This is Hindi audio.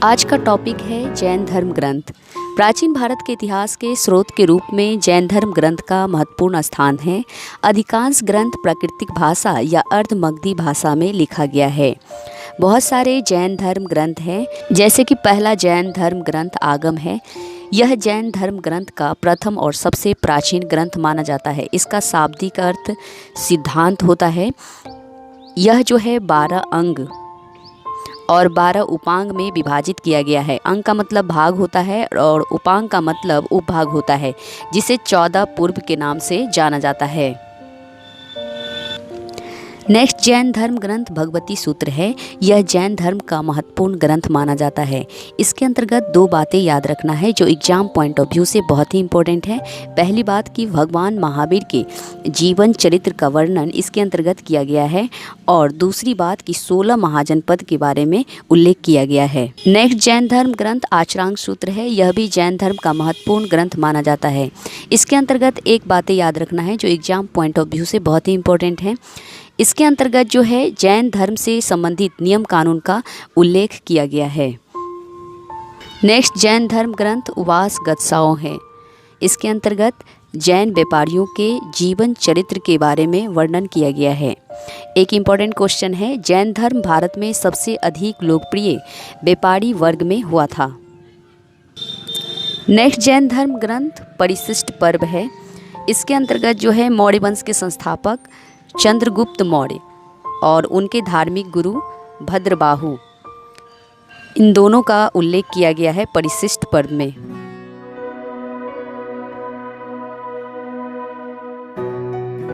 आज का टॉपिक है जैन धर्म ग्रंथ। प्राचीन भारत के इतिहास के स्रोत के रूप में जैन धर्म ग्रंथ का महत्वपूर्ण स्थान है। अधिकांश ग्रंथ प्राकृतिक भाषा या अर्धमगधी भाषा में लिखा गया है। बहुत सारे जैन धर्म ग्रंथ हैं, जैसे कि पहला जैन धर्म ग्रंथ आगम है। यह जैन धर्म ग्रंथ का प्रथम और सबसे प्राचीन ग्रंथ माना जाता है। इसका शाब्दिक अर्थ सिद्धांत होता है। यह जो है 12 अंग और 12 उपांग में विभाजित किया गया है। अंग का मतलब भाग होता है और उपांग का मतलब उपभाग होता है, जिसे 14 पूर्व के नाम से जाना जाता है। नेक्स्ट जैन धर्म ग्रंथ भगवती सूत्र है। यह जैन धर्म का महत्वपूर्ण ग्रंथ माना जाता है। इसके अंतर्गत 2 बातें याद रखना है जो एग्जाम पॉइंट ऑफ व्यू से बहुत ही इंपॉर्टेंट है। पहली बात कि भगवान महावीर के जीवन चरित्र का वर्णन इसके अंतर्गत किया गया है, और दूसरी बात कि 16 महाजनपद के बारे में उल्लेख किया गया है। नेक्स्ट जैन धर्म ग्रंथ आचरांग सूत्र है। यह भी जैन धर्म का महत्वपूर्ण ग्रंथ माना जाता है। इसके अंतर्गत एक बातें याद रखना है जो एग्जाम पॉइंट ऑफ व्यू से बहुत ही इंपॉर्टेंट है। इसके अंतर्गत जो है जैन धर्म से संबंधित नियम कानून का उल्लेख किया गया है। नेक्स्ट जैन धर्म ग्रंथ उवास गत्साओं है। इसके अंतर्गत जैन व्यापारियों के जीवन चरित्र के बारे में वर्णन किया गया है। एक इम्पॉर्टेंट क्वेश्चन है, जैन धर्म भारत में सबसे अधिक लोकप्रिय व्यापारी वर्ग में हुआ था। नेक्स्ट जैन धर्म ग्रंथ परिशिष्ट पर्व है। इसके अंतर्गत जो है मौर्य वंश के संस्थापक चंद्रगुप्त मौर्य और उनके धार्मिक गुरु भद्रबाहु, इन दोनों का उल्लेख किया गया है परिशिष्ट पर्व में।